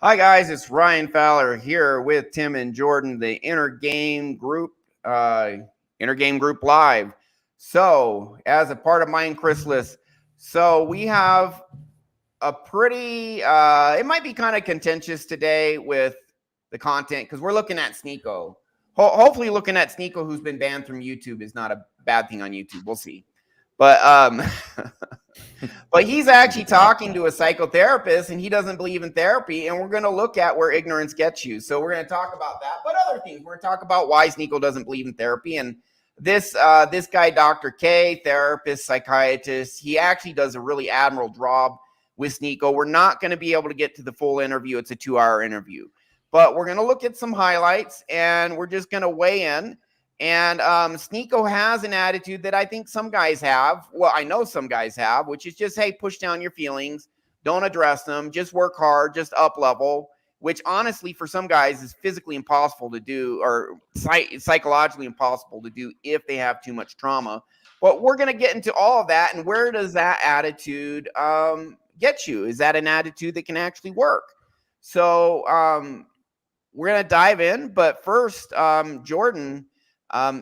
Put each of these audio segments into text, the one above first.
Hi guys, it's Ryan Fowler here with Tim and Jordan, the Inner Game Group Live. So, as a part of MindChrysalis, so we have a pretty, it might be kind of contentious today with the content because we're looking at Sneako. Hopefully, looking at Sneako, who's been banned from YouTube, is not a bad thing on YouTube. We'll see. But but he's actually talking to a psychotherapist, and he doesn't believe in therapy. And we're going to look at where ignorance gets you. So we're going to talk about that, but other things. We're going to talk about why Sneako doesn't believe in therapy. And this guy, Dr. K, therapist, psychiatrist, he actually does a really admirable job with Sneako. We're not going to be able to get to the full interview. It's a 2-hour interview, but we're going to look at some highlights, and we're just going to weigh in. And Sneako has an attitude that I think some guys have. Well, I know some guys have, which is just, hey, push down your feelings. Don't address them. Just work hard. Just up level, which honestly for some guys is physically impossible to do, or psychologically impossible to do if they have too much trauma. But we're going to get into all of that. And where does that attitude get you? Is that an attitude that can actually work? So we're going to dive in. But first, Jordan,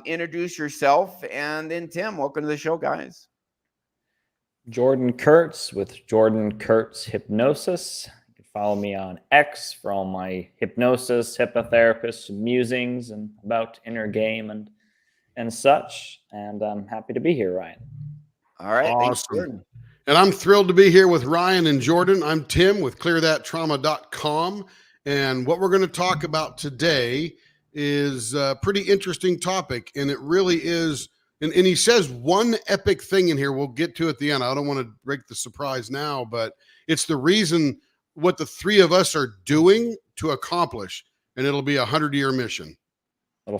introduce yourself, and then Tim, welcome to the show, guys. Jordan Kurtz with Jordan Kurtz Hypnosis. You can follow me on X for all my hypnosis, hypnotherapist musings and about inner game and such. And I'm happy to be here, Ryan. All right. Awesome. Thanks, Jordan. And I'm thrilled to be here with Ryan and Jordan. I'm Tim with clearthattrauma.com. And what we're going to talk about today is a pretty interesting topic, and it really is. And he says one epic thing in here. We'll get to at the end. I don't want to break the surprise now, but it's the reason what the three of us are doing to accomplish, and it'll be a 100-year mission.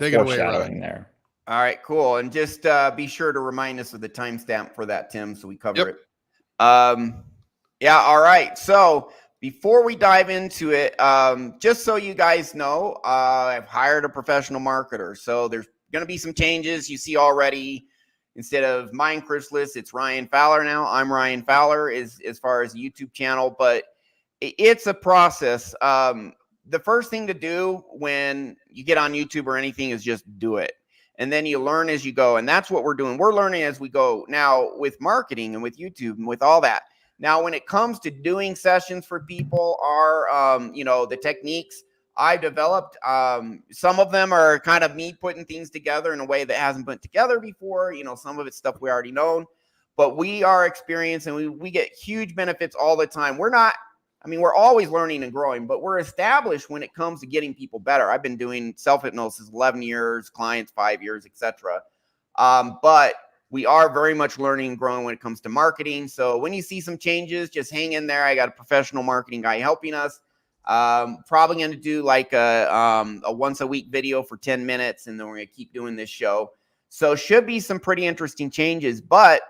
Take it away, Ryan. There. All right, cool. And just be sure to remind us of the timestamp for that, Tim, so we cover it. Yeah. All right. So before we dive into it, just so you guys know, I've hired a professional marketer. So there's going to be some changes. You see already, instead of MindChrysalis, it's Ryan Fowler now. I'm Ryan Fowler as far as the YouTube channel, but it's a process. The first thing to do when you get on YouTube or anything is just do it. And then you learn as you go. And that's what we're doing. We're learning as we go now with marketing and with YouTube and with all that. Now, when it comes to doing sessions for people, the techniques I've developed, some of them are kind of me putting things together in a way that hasn't been together before. Some of it's stuff we already known, but we are experienced and we get huge benefits all the time. We're always learning and growing, but we're established when it comes to getting people better. I've been doing self-hypnosis 11 years, clients 5 years, etc. But we are very much learning and growing when it comes to marketing. So when you see some changes, just hang in there. I got a professional marketing guy helping us. Probably going to do like a once a week video for 10 minutes, and then we're going to keep doing this show. So should be some pretty interesting changes, but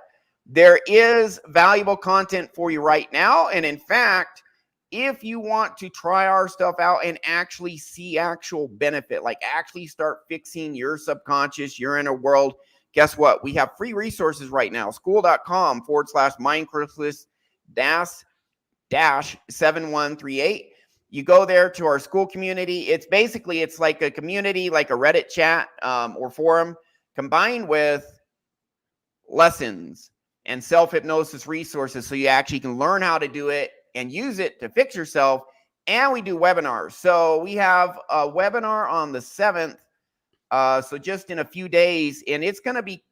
there is valuable content for you right now. And in fact, if you want to try our stuff out and actually see actual benefit, like actually start fixing your subconscious, your inner world, guess what? We have free resources right now. school.com/MindChrysalis-7138. You go there to our school community. It's like a community, like a Reddit chat or forum, combined with lessons and self-hypnosis resources. So you actually can learn how to do it and use it to fix yourself. And we do webinars. So we have a webinar on the 7th. So just in a few days, and it's going to be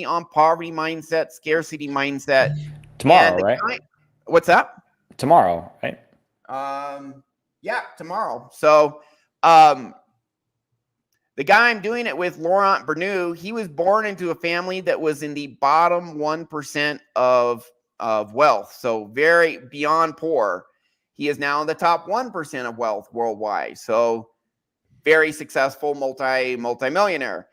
on poverty mindset, scarcity mindset. Tomorrow, right? What's that? Tomorrow, right? Yeah, tomorrow. So, the guy I'm doing it with, Laurent Bernoux, he was born into a family that was in the bottom 1% of wealth. So very beyond poor. He is now in the top 1% of wealth worldwide. So very successful multi-millionaire.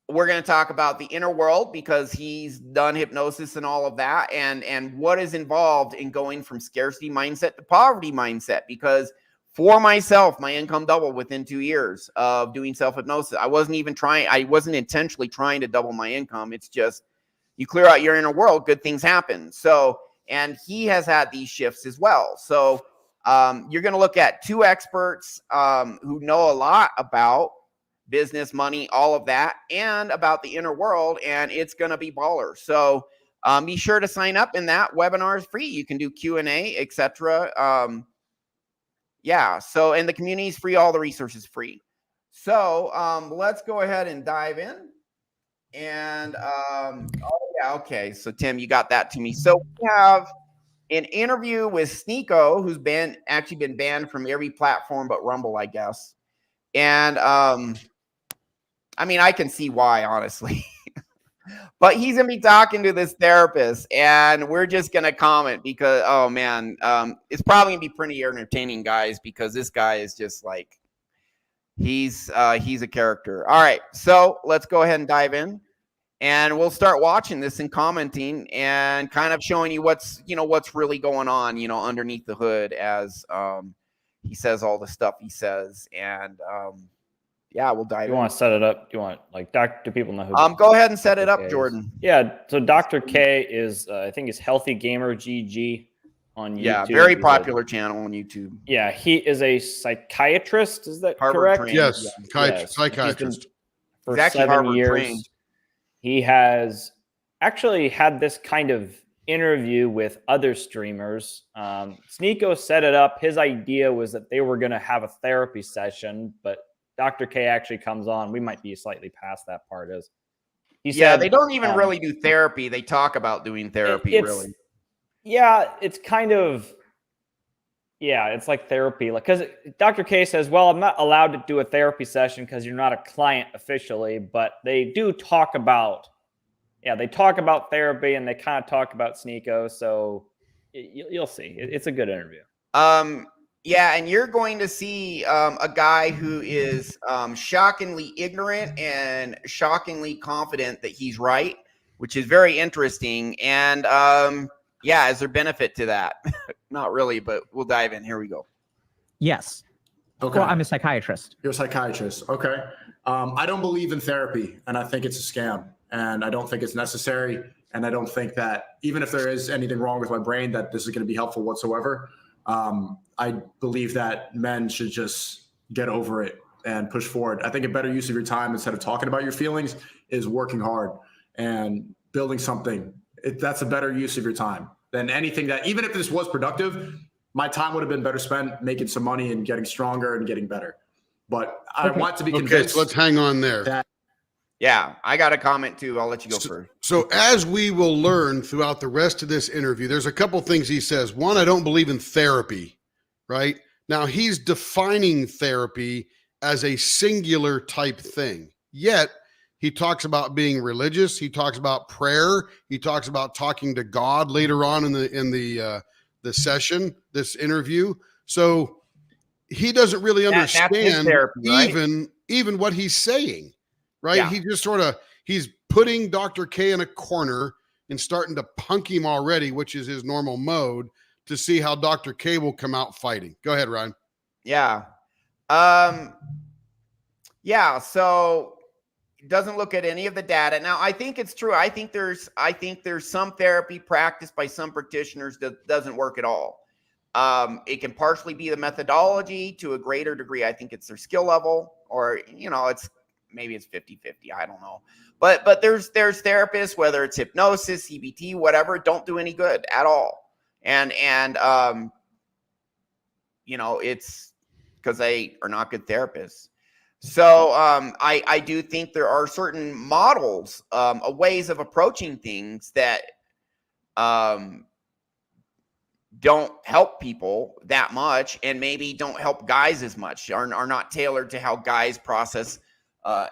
We're going to talk about the inner world because he's done hypnosis and all of that, and what is involved in going from scarcity mindset to poverty mindset. Because for myself, my income doubled within 2 years of doing self-hypnosis. I wasn't intentionally trying to double my income. It's just you clear out your inner world, good things happen. So, and he has had these shifts as well. So You're going to look at 2 experts who know a lot about business, money, all of that, and about the inner world, and it's going to be baller. So be sure to sign up. In that webinar is free. You can do Q&A, etc. Yeah. So, and the community is free. All the resources free. So let's go ahead and dive in. And oh yeah, okay. So Tim, you got that to me. So we have an interview with Sneako, who's actually been banned from every platform but Rumble, I guess. And I mean, I can see why, honestly. But he's gonna be talking to this therapist, and we're just gonna comment because, oh man, it's probably gonna be pretty entertaining, guys, because this guy is just like, he's a character. All right, so let's go ahead and dive in, and we'll start watching this and commenting and kind of showing you what's really going on, underneath the hood as he says all the stuff he says, and yeah, we'll dive in. You want to set it up? Do you want do people know who? Go ahead and set it up, Jordan. Yeah. So Dr. K is, I think, is Healthy Gamer GG on YouTube. Yeah, very popular channel on YouTube. Yeah, he is a psychiatrist. Is that Harvard correct? trained. Yes, Yes. psychiatrist. For He's actually 7 Harvard years. trained. He has actually had this kind of interview with other streamers. Sneako set it up. His idea was that they were going to have a therapy session, but Dr. K actually comes on. We might be slightly past that part. He said, They don't even really do therapy. They talk about doing therapy, really. Yeah, it's kind of, it's like therapy. Because Dr. K says, well, I'm not allowed to do a therapy session because you're not a client officially, but they do talk about, they talk about therapy, and they kind of talk about Sneako. So you'll see. It's a good interview. Yeah, and you're going to see a guy who is shockingly ignorant and shockingly confident that he's right, which is very interesting. And is there benefit to that? Not really, but we'll dive in. Here we go. Yes. Okay. Well, I'm a psychiatrist. You're a psychiatrist. Okay. I don't believe in therapy, and I think it's a scam, and I don't think it's necessary. And I don't think that even if there is anything wrong with my brain, that this is going to be helpful whatsoever. I believe that men should just get over it and push forward. I think a better use of your time, instead of talking about your feelings, is working hard and building something. That's a better use of your time than anything that, even if this was productive, my time would have been better spent making some money and getting stronger and getting better. But I want to be convinced. Okay, so let's hang on there. Yeah, I got a comment too. I'll let you go first. So as we will learn throughout the rest of this interview, there's a couple things he says. One, I don't believe in therapy, right? Now he's defining therapy as a singular type thing. Yet he talks about being religious. He talks about prayer. He talks about talking to God later on in the session, this interview. So he doesn't really understand therapy, right? even what he's saying. Right. Yeah. He just he's putting Dr. K in a corner and starting to punk him already, which is his normal mode, to see how Dr. K will come out fighting. Go ahead, Ryan. Yeah. So it doesn't look at any of the data. Now, I think it's true. I think there's some therapy practiced by some practitioners that doesn't work at all. It can partially be the methodology to a greater degree. I think it's their skill level, or, maybe it's 50-50. I don't know. But there's therapists, whether it's hypnosis, CBT, whatever, don't do any good at all. And it's because they are not good therapists. So I do think there are certain models, ways of approaching things that don't help people that much, and maybe don't help guys as much, are not tailored to how guys process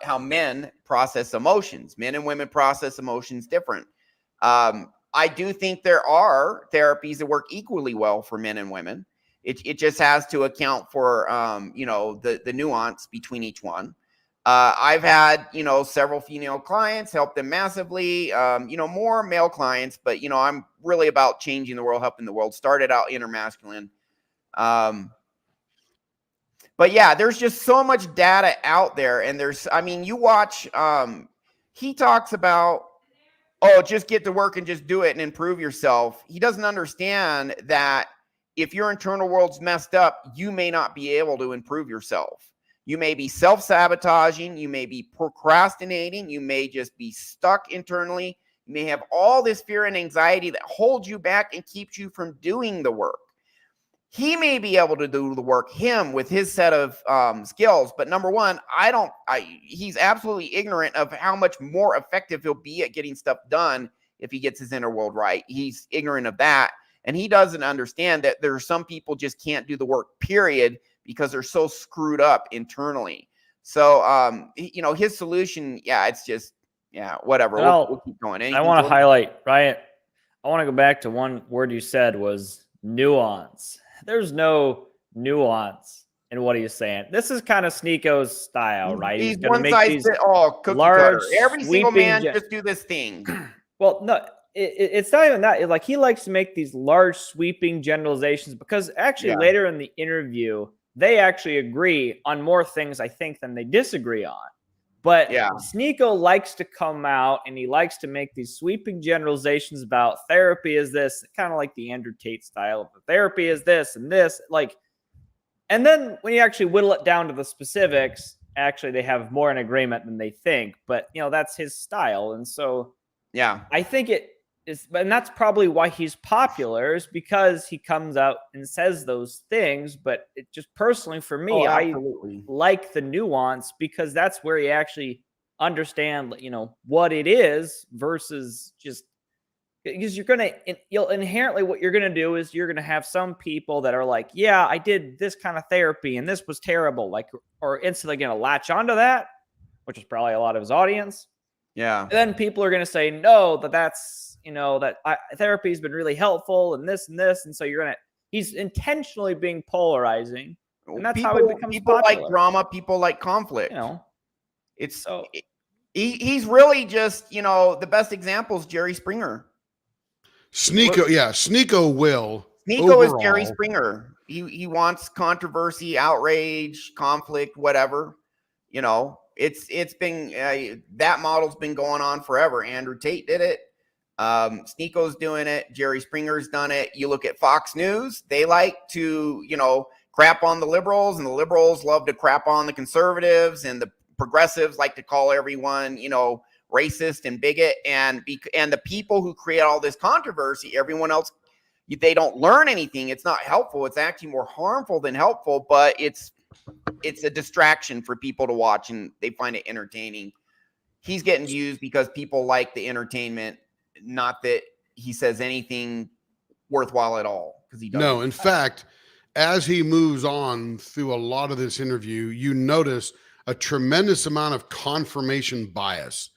how men process emotions. Men and women process emotions different. I do think there are therapies that work equally well for men and women. It just has to account for, the nuance between each one. I've had, several female clients, help them massively, more male clients, but, I'm really about changing the world, helping the world. Started out intermasculine. But yeah, there's just so much data out there. And you watch, he talks about, just get to work and just do it and improve yourself. He doesn't understand that if your internal world's messed up, you may not be able to improve yourself. You may be self-sabotaging. You may be procrastinating. You may just be stuck internally. You may have all this fear and anxiety that holds you back and keeps you from doing the work. He may be able to do the work, him, with his set of skills. But number one, he's absolutely ignorant of how much more effective he'll be at getting stuff done if he gets his inner world right. He's ignorant of that. And he doesn't understand that there are some people just can't do the work, period, because they're so screwed up internally. So, his solution, it's just, whatever. We'll keep going. I want to highlight, Ryan, I want to go back to one word you said was nuance. There's no nuance in what he's saying. This is kind of Sneako's style, right? He's going to make these cookie large, cutter. Every single man just do this thing. Well, no, it's not even that. Like, he likes to make these large, sweeping generalizations because actually later in the interview, they actually agree on more things, I think, than they disagree on. But Sneako likes to come out and he likes to make these sweeping generalizations about therapy is this, kind of like the Andrew Tate style of therapy is this and this. Like, and then when you actually whittle it down to the specifics, actually they have more in agreement than they think. But, that's his style. And so, I think it is, and that's probably why he's popular, is because he comes out and says those things. But it just personally for me, I like the nuance because that's where you actually understand, what it is versus just because you'll inherently what you're going to do is you're going to have some people that are like, yeah, I did this kind of therapy and this was terrible. Like, or instantly going to latch onto that, which is probably a lot of his audience. Yeah. And then people are going to say, no, that's, therapy has been really helpful and this. And so he's intentionally being polarizing. And that's how it becomes people popular. Like drama, people like conflict. It's so he's really just, the best example is Jerry Springer. Sneako is Jerry Springer. He wants controversy, outrage, conflict, whatever. It's been that model's been going on forever. Andrew Tate did it. Sneako's doing it. Jerry Springer's done it. You look at Fox News, they like to, crap on the liberals, and the liberals love to crap on the conservatives, and the progressives like to call everyone, racist and bigot. And the people who create all this controversy, everyone else, they don't learn anything. It's not helpful. It's actually more harmful than helpful, but it's a distraction for people to watch, and they find it entertaining. He's getting views because people like the entertainment, not that he says anything worthwhile at all, because he doesn't. No, in fact, as he moves on through a lot of this interview, you notice a tremendous amount of confirmation bias.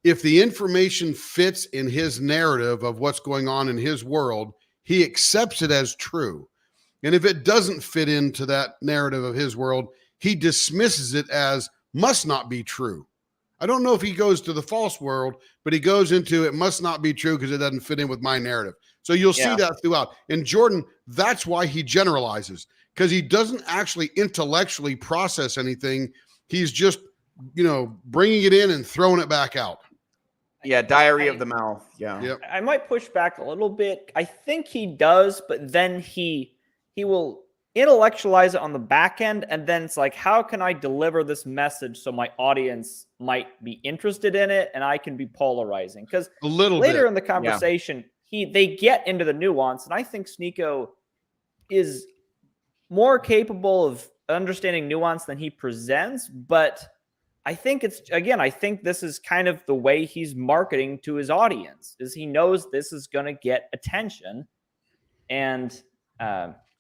If the information fits in his narrative of what's going on in his world, he accepts it as true. And if it doesn't fit into that narrative of his world, he dismisses it as must not be true. I don't know if he goes to the false world, but he goes into it must not be true because it doesn't fit in with my narrative. So you'll see that throughout. And Jordan, that's why he generalizes, because he doesn't actually intellectually process anything. He's just, bringing it in and throwing it back out. Yeah, diary of the mouth. Yeah. Yep. I might push back a little bit. I think he does, but then he will intellectualize it on the back end, and then it's like, how can I deliver this message so my audience might be interested in it and I can be polarizing? Because later in the conversation, they get into the nuance, and I think Sneako is more capable of understanding nuance than he presents. But I think I think this is kind of the way he's marketing to his audience, is he knows this is going to get attention. And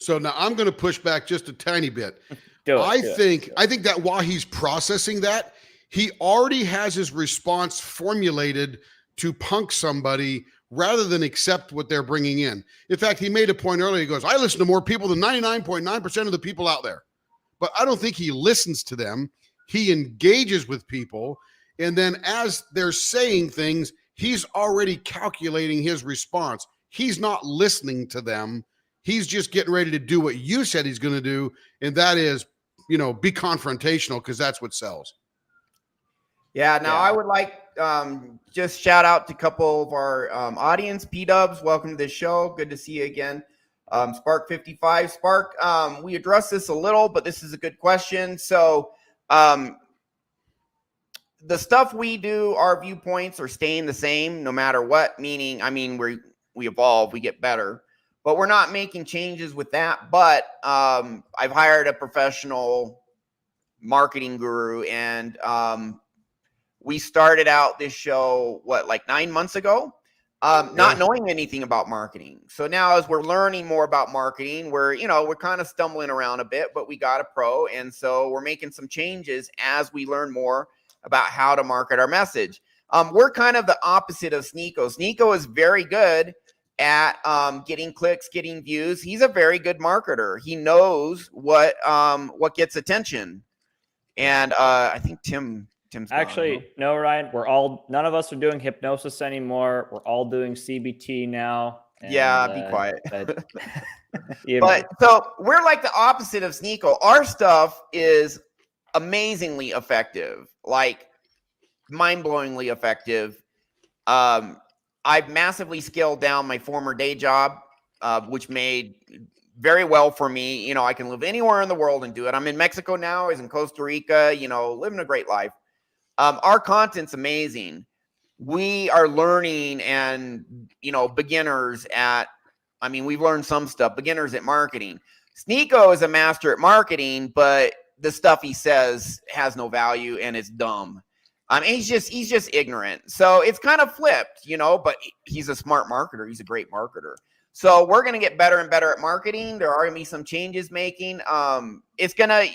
so now I'm going to push back just a tiny bit. I think that while he's processing that, he already has his response formulated to punk somebody rather than accept what they're bringing in. In fact, he made a point earlier. He goes, I listen to more people than 99.9% of the people out there. But I don't think he listens to them. He engages with people. And then as they're saying things, he's already calculating his response. He's not listening to them. He's just getting ready to do what you said he's going to do. And that is, be confrontational, because that's what sells. Yeah. Now I would like just shout out to a couple of our audience. P-Dubs, welcome to the show. Good to see you again. Spark 55. Spark, we addressed this a little, but this is a good question. So the stuff we do, our viewpoints are staying the same no matter what, meaning, I mean, we evolve, we get better, but we're not making changes with that. But I've hired a professional marketing guru, and we started out this show, like 9 months ago, not knowing anything about marketing. So now as we're learning more about marketing, we're kind of stumbling around a bit, but we got a pro. And so we're making some changes as we learn more about how to market our message. We're kind of the opposite of Sneako. Sneako is very good at getting clicks, getting views. He's a very good marketer. He knows what gets attention. And I think Tim's actually gone, no, Ryan. None of us are doing hypnosis anymore. We're all doing CBT now. And, yeah, be quiet. But so we're like the opposite of Sneako. Our stuff is amazingly effective, like mind-blowingly effective. I've massively scaled down my former day job, which made very well for me. I can live anywhere in the world and do it. I'm in Mexico now. I was in Costa Rica, living a great life. Our content's amazing. We are learning, and beginners at, we've learned some stuff, beginners at marketing. Sneako is a master at marketing, but the stuff he says has no value and it's dumb. He's just ignorant. So it's kind of flipped, but he's a smart marketer. He's a great marketer. So we're going to get better and better at marketing. There are going to be some changes making. It's going to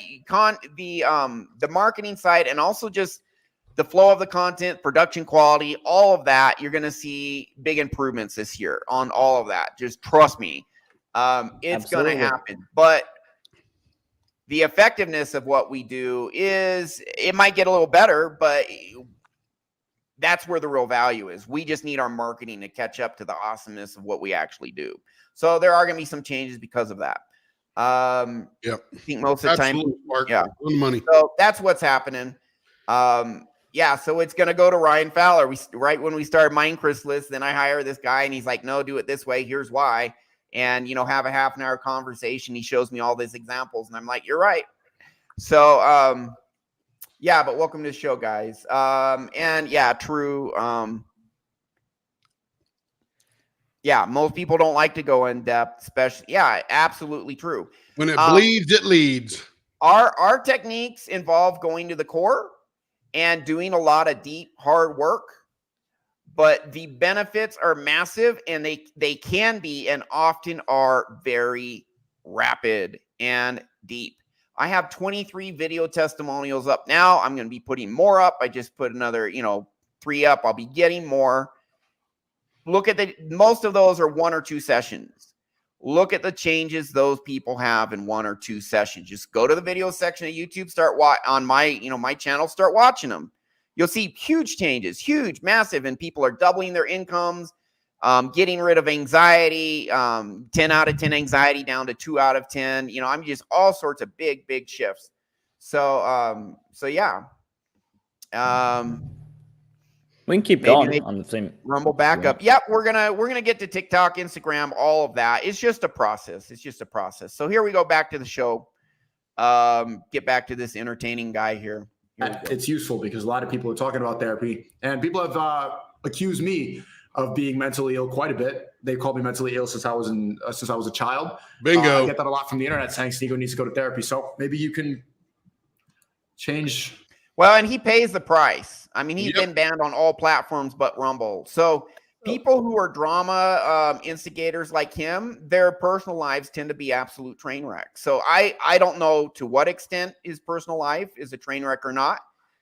the marketing side, and also just the flow of the content, production quality, all of that. You're going to see big improvements this year on all of that. Just trust me. It's going to happen. But the effectiveness of what we do it might get a little better, but that's where the real value is. We just need our marketing to catch up to the awesomeness of what we actually do. So there are going to be some changes because of that. Yep. I think most of the time, yeah, money. So that's what's happening. So it's going to go to Ryan Fowler. Right when we started MindChrysalis, then I hire this guy, and he's like, no, do it this way. Here's why. And, have a half an hour conversation. He shows me all these examples, and I'm like, you're right. So, but welcome to the show, guys. And yeah, true. Most people don't like to go in depth, especially. Yeah, absolutely true. When it bleeds, it leads. Our techniques involve going to the core and doing a lot of deep, hard work. But the benefits are massive, and they can be and often are very rapid and deep. I have 23 video testimonials up now. I'm going to be putting more up. I just put another, 3 up. I'll be getting more. Look at most of those are 1 or 2 sessions. Look at the changes those people have in 1 or 2 sessions. Just go to the video section of YouTube, on my channel, start watching them. You'll see huge changes, huge, massive, and people are doubling their incomes, getting rid of anxiety, 10 out of 10 anxiety down to 2 out of 10. Just all sorts of big, big shifts. So yeah. We can keep going on the same Rumble backup. Yep, we're gonna get to TikTok, Instagram, all of that. It's just a process. So here we go, back to the show. Get back to this entertaining guy here. It's useful because a lot of people are talking about therapy, and people have accused me of being mentally ill quite a bit. They called me mentally ill since I was a child. Bingo. I get that a lot from the internet, saying Sneako needs to go to therapy. So maybe you can change. Well, and he pays the price. He's been banned on all platforms but Rumble. So people who are drama instigators like him, their personal lives tend to be absolute train wrecks. So I don't know to what extent his personal life is a train wreck or not,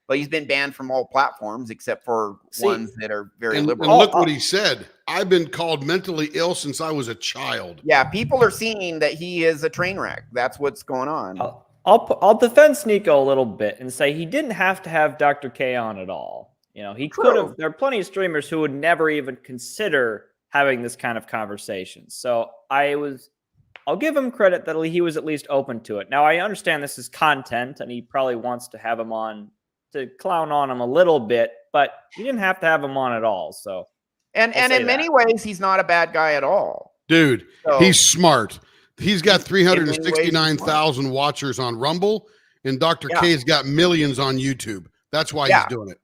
but he's been banned from all platforms except for ones that are very liberal. And look what he said. I've been called mentally ill since I was a child. Yeah, people are seeing that he is a train wreck. That's what's going on. I'll defend Sneako a little bit and say he didn't have to have Dr. K on at all. He could have. There are plenty of streamers who would never even consider having this kind of conversation. So I'll give him credit that he was at least open to it. Now, I understand this is content, and he probably wants to have him on to clown on him a little bit, but he didn't have to have him on at all. So, and in many ways, he's not a bad guy at all. Dude, So, he's smart. He's got in many ways, he's 369,000 watchers on Rumble, and Dr. Yeah. K's got millions on YouTube. That's why Yeah. he's doing it.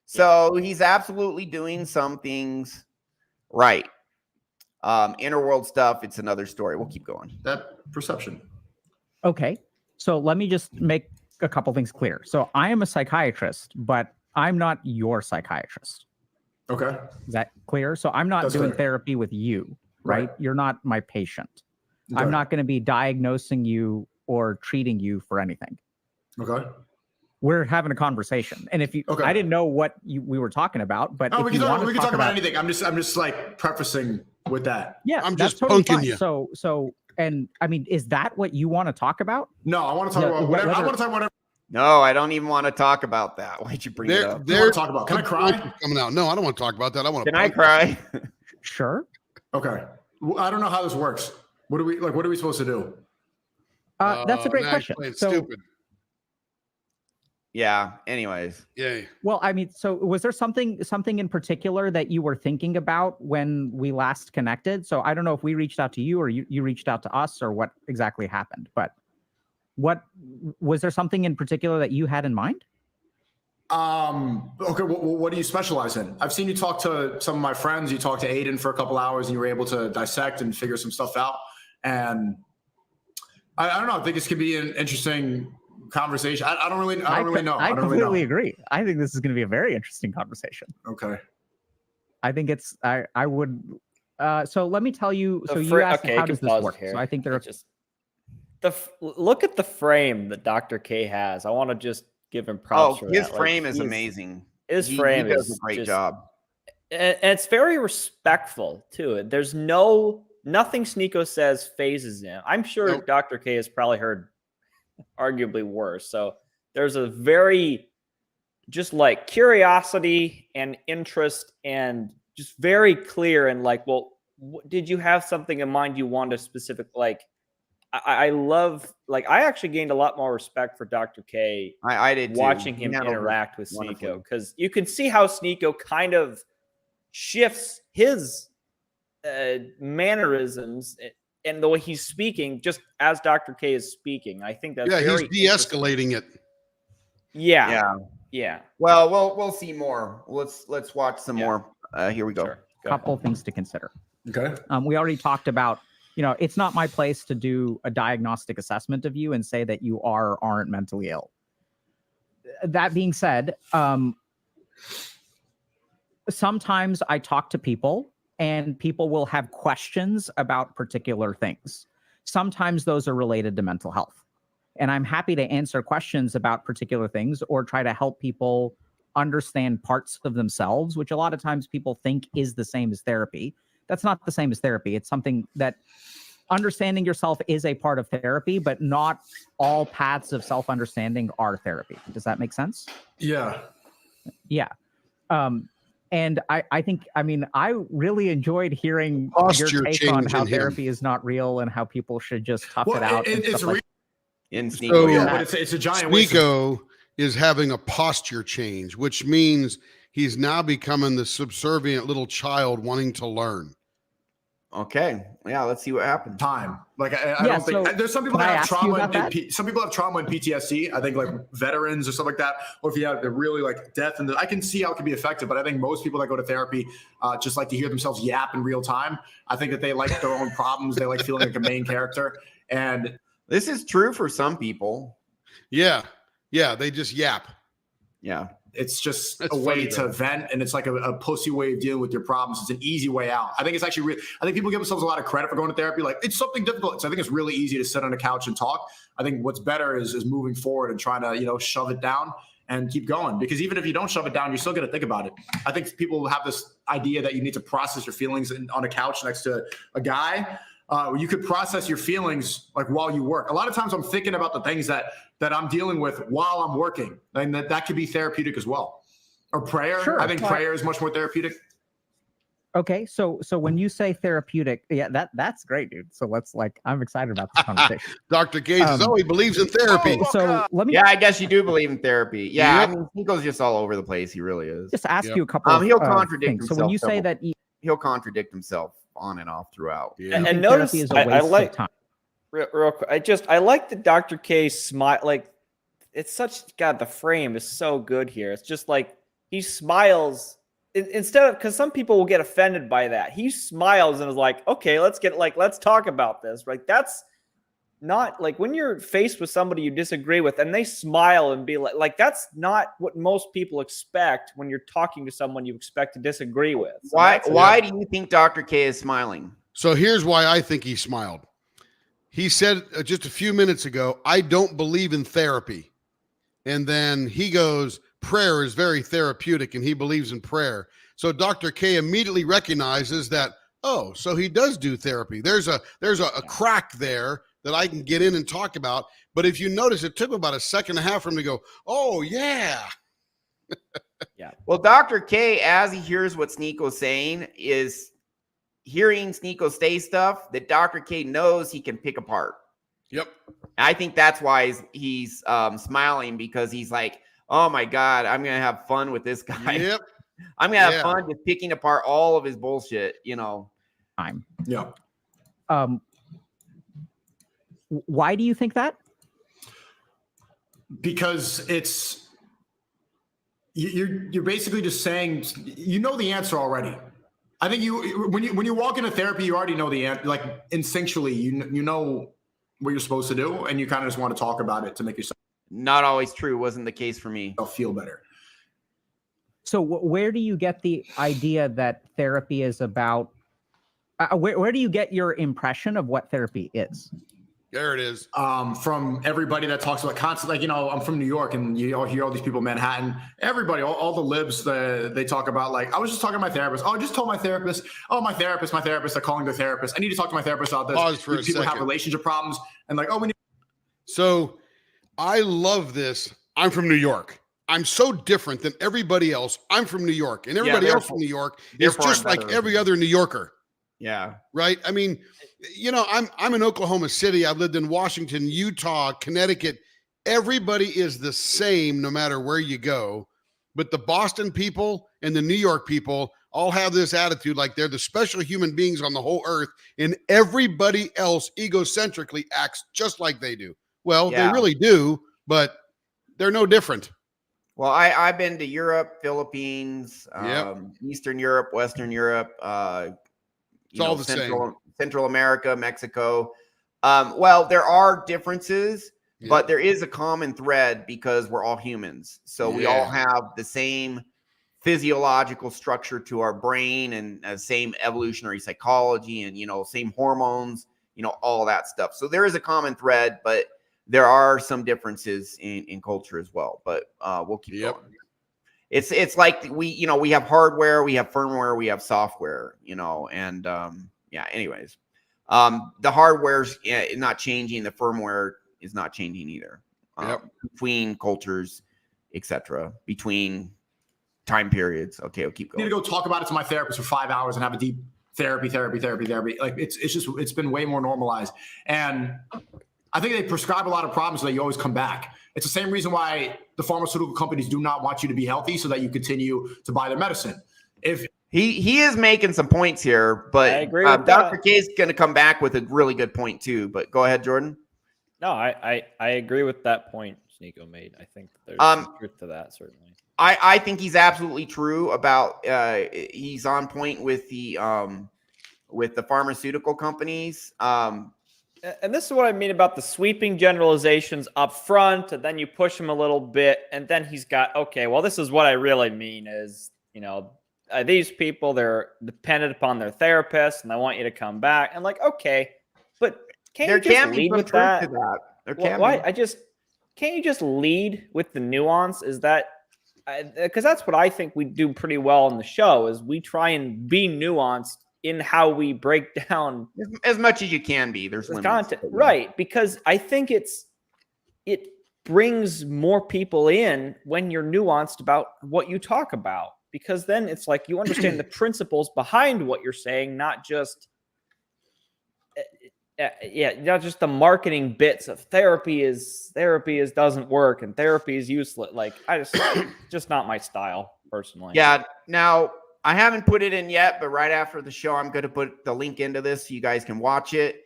So he's absolutely doing some things right. Inner world stuff, it's another story. We'll keep going. That perception. Okay. So let me just make a couple things clear. So I am a psychiatrist, but I'm not your psychiatrist. Okay. Is that clear? So I'm not That's doing clear. therapy with you, right? You're not my patient. Okay. I'm not going to be diagnosing you or treating you for anything. Okay. We're having a conversation. And if you, Okay. I didn't know what we were talking about, but Oh, if we you can want talk, to we can talk talk about anything. I'm just like prefacing with that. yeah, I'm that's just totally punking fine. you. So, and I mean, is that what you want to talk about? No, I want to talk No, about whatever. I whether- want to talk about whatever No, I don't even want to talk about that. Why'd you bring it up? you want There's to talk about. Can I cry? coming out. No, I don't want to talk about that. I want to. Can I cry? Sure. Okay. Well, I don't know how this works. What are we supposed to do? That's a great question. So, Stupid. Yeah. Anyways. Yay. well, I mean, so was there something in particular that you were thinking about when we last connected? So I don't know if we reached out to you or you reached out to us or what exactly happened, but what was there something in particular that you had in mind? Okay. What do you specialize in? I've seen you talk to some of my friends. You talked to Aiden for a couple hours, and you were able to dissect and figure some stuff out. And I don't know. I think this could be an interesting conversation. I don't really know. I I completely don't really know. agree. I think this is going to be a very interesting conversation. Okay. I think it's I would so let me tell you. So you fra- asked okay, how you does can this pause work? here. So I think there are Just look at the frame that Dr. K has. I want to just give him props for his that. frame is he's- amazing. His He frame does is a great just- job. and it's very respectful too. There's nothing Sneako says phases him. I'm sure Nope. Dr. K has probably heard arguably worse. So there's a very just like curiosity and interest and just very clear and like, well, did you have something in mind you wanted specific? Like, I love, like, I actually gained a lot more respect for Dr. K I did too. watching He him handled it interact with wonderfully. Sneako, because you can see how Sneako kind of shifts his mannerisms and the way he's speaking just as Dr. K is speaking. I think that's Yeah, he's very de-escalating it. Yeah. Yeah. Well, we'll see more. Let's watch some more. Here we go. Sure. Go couple things to consider. Okay. We already talked about, it's not my place to do a diagnostic assessment of you and say that you are or aren't mentally ill. That being said, sometimes I talk to people and people will have questions about particular things. Sometimes those are related to mental health. And I'm happy to answer questions about particular things or try to help people understand parts of themselves, which a lot of times people think is the same as therapy. That's not the same as therapy. It's something that understanding yourself is a part of therapy, but not all paths of self-understanding are therapy. Does that make sense? Yeah. Yeah. And I think, I really enjoyed hearing Posture your take on change how in him. therapy is not real and how people should just tough it out. and it's stuff like In So- Sneako, yeah, yeah. but it's a giant waste of- Sneako is having a posture change, which means he's now becoming the subservient little child wanting to learn. Okay. Yeah, let's see what happens. time. Like I Yeah, don't think so there's some people can I that have ask you trauma. about that? Some people have trauma and PTSD. I think like veterans or stuff like that, or if you have the really like death and I can see how it can be effective. But I think most people that go to therapy just like to hear themselves yap in real time. I think that they like their own problems. They like feeling like a main character. And This is true for some people. Yeah. Yeah. They just yap. Yeah. it's just That's a way funny, to though. vent, and it's like a pussy way of dealing with your problems. It's an easy way out. I think it's actually I think people give themselves a lot of credit for going to therapy. Like it's something difficult. So I think it's really easy to sit on a couch and talk. I think what's better is moving forward and trying to, shove it down and keep going. Because even if you don't shove it down, you're still going to think about it. I think people have this idea that you need to process your feelings on a couch next to a guy. You could process your feelings like while you work. A lot of times I'm thinking about the things that I'm dealing with while I'm working, and that could be therapeutic as well. Or prayer. Sure. I think prayer is much more therapeutic. Okay, so when you say therapeutic, yeah, that's great, dude. So I'm excited about this conversation. Dr. Gage says, he believes in therapy. So let me Yeah, I guess you do believe in therapy. Yeah, Yep. I mean, Sneako's just all over the place. He really is. just ask Yep. you a couple of He'll contradict things. So when himself you say several- that He'll contradict himself on and off throughout. Yeah. And Therapy notice, is a I waste like- of time. real quick, I like the Dr. K smile. Like, it's such, God, the frame is so good here. It's just like he smiles instead of, because some people will get offended by that. He smiles and is like, okay, let's talk about this. Like, that's not like when you're faced with somebody you disagree with and they smile and be like that's not what most people expect when you're talking to someone you expect to disagree with. So Why do you think Dr. K is smiling? So here's why I think he smiled. He said just a few minutes ago, I don't believe in therapy. And then he goes, prayer is very therapeutic, and he believes in prayer. So Dr. K immediately recognizes that, oh, so he does do therapy. There's a crack there that I can get in and talk about. But if you notice, it took about a second and a half for him to go, oh, yeah. Yeah. Well, Dr. K, as he hears what Sneako's saying, is hearing Sneako say stuff that Dr. K knows he can pick apart. Yep. I think that's why he's smiling, because he's like, oh my God, I'm going to have fun with this guy. Yep. I'm going to have fun just picking apart all of his bullshit, you know. Yeah. Why do you think that? Because it's you're basically just saying, you know, the answer already. I think when you walk into therapy, you already know the answer. Like instinctually, you know what you're supposed to do, and you kind of just want to talk about it to make yourself Not always true. Wasn't the case for me. feel better. So where do you get the idea that therapy is about? Where do you get your impression of what therapy is? There it is. From everybody that talks about constant, like, you know, I'm from New York, and you all hear all these people in Manhattan, everybody, all the libs, they talk about, like, I was just talking to my therapist. Oh, I just told my therapist. Oh, my therapist, they're calling their therapist. I need to talk to my therapist about this. Pause for a People second. have relationship problems, and like, oh, we need. So I love this. I'm from New York. I'm so different than everybody else. I'm from New York, and everybody else from New York is just like every other New Yorker. Yeah. Right. I mean, you know, I'm in Oklahoma City. I've lived in Washington, Utah, Connecticut. Everybody is the same no matter where you go. But the Boston people and the New York people all have this attitude like they're the special human beings on the whole earth, and everybody else egocentrically acts just like they do. Well, they really do, but they're no different. Well, I've been to Europe, Philippines, Yep. Eastern Europe, Western Europe, It's all the same. Central America, Mexico. Well, there are differences, Yeah. but there is a common thread because we're all humans. So we all have the same physiological structure to our brain and same evolutionary psychology and, you know, same hormones, you know, all that stuff. So there is a common thread, but there are some differences in culture as well. But we'll keep going. It's like we have hardware, we have firmware, we have software, you know, and anyways, the hardware's not changing, the firmware is not changing either. Between cultures, etc., between time periods. Okay, I'll keep going. I need to go talk about it to my therapist for 5 hours and have a deep therapy. Like it's been way more normalized, and I think they prescribe a lot of problems so that you always come back. It's the same reason why the pharmaceutical companies do not want you to be healthy, so that you continue to buy their medicine. If he is making some points here, but I agree with Dr. that. K is going to come back with a really good point too. But go ahead, Jordan. No, I agree with that point Sneako made. I think there's some truth to that, certainly. I think he's absolutely true about he's on point with the pharmaceutical companies. And this is what I mean about the sweeping generalizations up front, and then you push him a little bit, and then he's got, okay, well, this is what I really mean is, you know, these people, they're dependent upon their therapist, and I want you to come back. And like, okay, but can't you just lead with that? Can't you just lead with the nuance? Is that, because that's what I think we do pretty well on the show, is we try and be nuanced in how we break down as much as you can be. There's limits. Content, right? Because I think it brings more people in when you're nuanced about what you talk about, because then it's like you understand the principles behind what you're saying, not just not just the marketing bits of therapy doesn't work and therapy is useless. Like just not my style personally. Yeah. Now I haven't put it in yet, but right after the show, I'm going to put the link into this so you guys can watch it.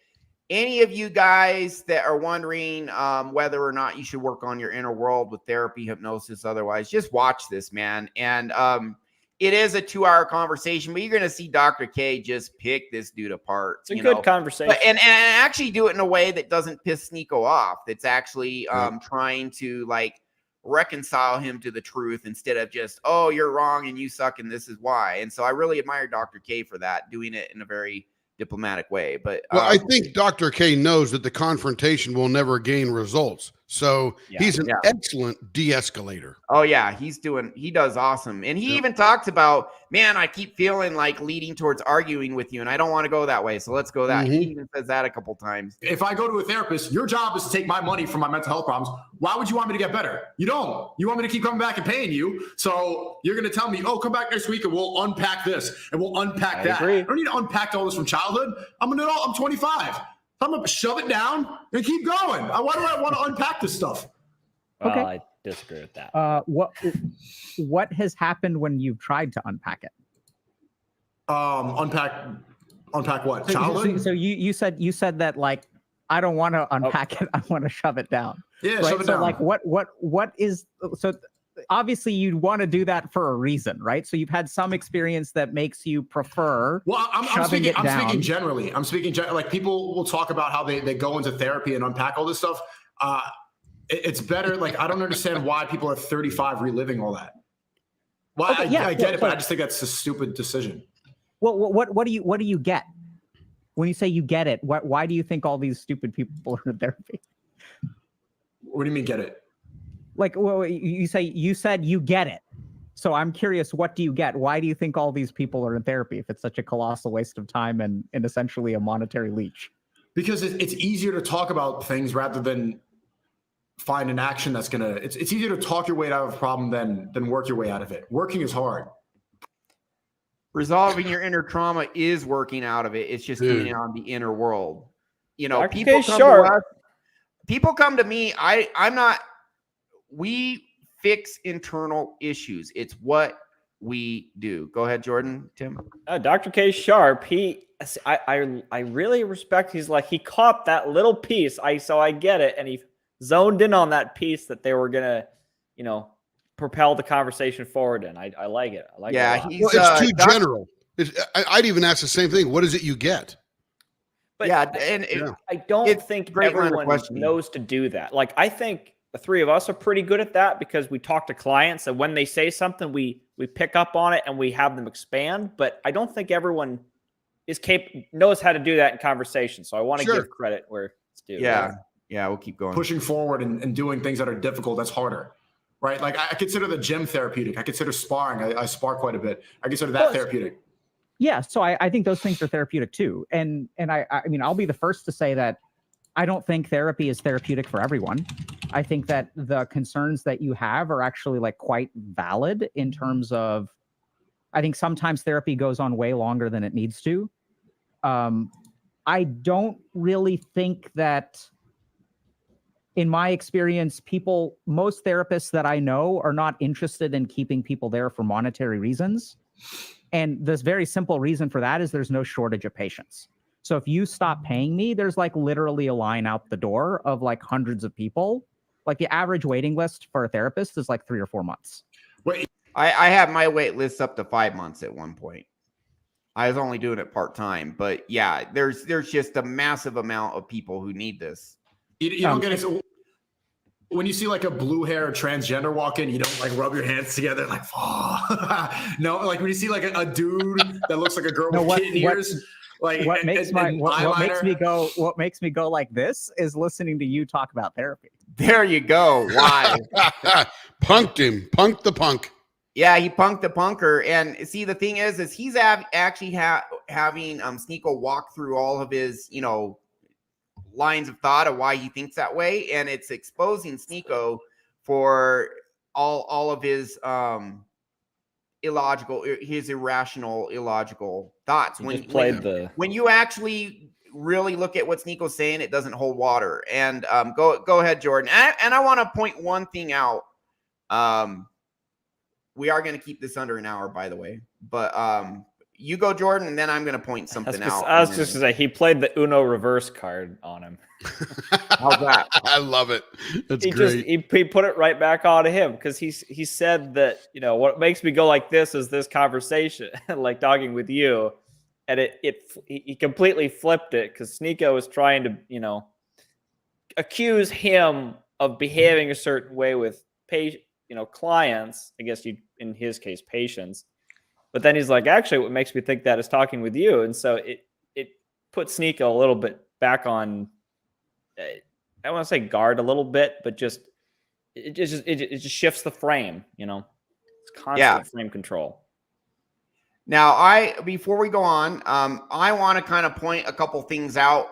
Any of you guys that are wondering whether or not you should work on your inner world with therapy, hypnosis, otherwise, just watch this, man. And it is a 2-hour conversation, but you're going to see Dr. K just pick this dude apart. It's a good conversation. But, and actually do it in a way that doesn't piss Sneako off. That's actually trying to like reconcile him to the truth instead of just, oh, you're wrong and you suck and this is why. And so I really admire Dr. K for that, doing it in a very diplomatic way. But well, I think Dr. K knows that the confrontation will never gain results. So he's an excellent de-escalator. Oh yeah, he does awesome. And he even talks about, man, I keep feeling like leading towards arguing with you and I don't want to go that way. So let's go that. He even says that a couple times. If I go to a therapist, your job is to take my money for my mental health problems. Why would you want me to get better? You don't. You want me to keep coming back and paying you. So you're going to tell me, oh, come back next week and we'll unpack this and we'll unpack that. Agree. I don't need to unpack all this from childhood. I'm 25. I'm going to shove it down and keep going. Why do I want to unpack this stuff? Well, Okay. I disagree with that. What has happened when you've tried to unpack it? Unpack what? So, Childhood? so you said that like I don't want to unpack it. I want to shove it down. Yeah, right? shove it so down. like what is so obviously you'd want to do that for a reason, right? So you've had some experience that makes you prefer. Well, I'm speaking generally. I'm speaking like people will talk about how they go into therapy and unpack all this stuff. It's better. Like, I don't understand why people are 35 reliving all that. Well, Okay, I get it, but I just think that's a stupid decision. Well, what do you get when you say you get it? Why do you think all these stupid people are in therapy? What do you mean get it? Like, well, you said you get it. So I'm curious, what do you get? Why do you think all these people are in therapy if it's such a colossal waste of time and essentially a monetary leech? Because it's easier to talk about things rather than find an action that's gonna. It's easier to talk your way out of a problem than work your way out of it. Working is hard. Resolving your inner trauma is working out of it. It's just doing it on the inner world. You know, Dr. people K. come Sharp. to us. People come to me. I'm not. We fix internal issues. It's what we do. Go ahead, Jordan. Tim. Dr. K. Sharp, I really respect. He's like, he caught that little piece. So I get it. And he zoned in on that piece that they were going to, propel the conversation forward. And I like it. I like it. Yeah. It's too general. I'd even ask the same thing. What is it you get? But I don't think everyone knows to do that. Like, I think the three of us are pretty good at that because we talk to clients and when they say something, we pick up on it and we have them expand. But I don't think everyone knows how to do that in conversation. So I want to give credit where it's due. Yeah. Yeah. We'll keep going. Pushing forward and doing things that are difficult, that's harder, right? Like I consider the gym therapeutic. I consider sparring. I spar quite a bit. I consider that therapeutic. Yeah. So I think those things are therapeutic too. And I mean, I'll be the first to say that I don't think therapy is therapeutic for everyone. I think that the concerns that you have are actually like quite valid in terms of, I think sometimes therapy goes on way longer than it needs to. I don't really think that, in my experience, most therapists that I know are not interested in keeping people there for monetary reasons. And this very simple reason for that is there's no shortage of patients. So if you stop paying me, there's like literally a line out the door of like hundreds of people. Like the average waiting list for a therapist is like 3 or 4 months. Wait, I have my wait list up to 5 months at one point. I was only doing it part-time, but yeah, there's just a massive amount of people who need this. You don't get it. When you see like a blue hair transgender walk in, you don't like rub your hands together like, oh. No, like when you see like a dude that looks like a girl with kitten ears. Like what makes me go like this is listening to you talk about therapy. There you go. Why? Punked him. Punked the punk. Yeah, he punked the punker. And see, the thing is he's actually having Sneako walk through all of his, lines of thought of why he thinks that way, and it's exposing Sneako for all of his irrational, illogical thoughts. When you actually really look at what Sneako's saying, it doesn't hold water. And go ahead, Jordan. And I want to point one thing out. we are going to keep this under an hour, by the way. But you go, Jordan, and then I'm going to point something out. I was just going to say, he played the Uno reverse card on him. How's that? I love it. That's He great. he put it right back on him because he said that, you know, what makes me go like this is this conversation, like talking with you. And he completely flipped it because Sneako was trying to, you know, accuse him of behaving a certain way with clients, I guess in his case, patients. But then he's like, actually, what makes me think that is talking with you. And so it put Sneako a little bit back on, I want to say guard a little bit, but it just shifts the frame, you know, it's constant frame control. Now, before we go on, I want to kind of point a couple things out.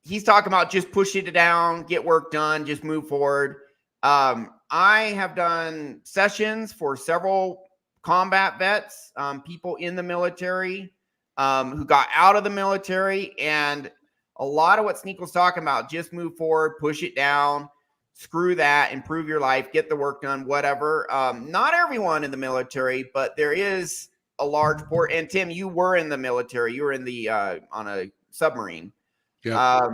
He's talking about just pushing it down, get work done, just move forward. I have done sessions for several combat vets, people in the military, who got out of the military, and a lot of what Sneako's talking about, just move forward, push it down, screw that, improve your life, get the work done, whatever. Not everyone in the military, but there is a large port. And Tim, you were in the military. You were in the on a submarine. Yeah.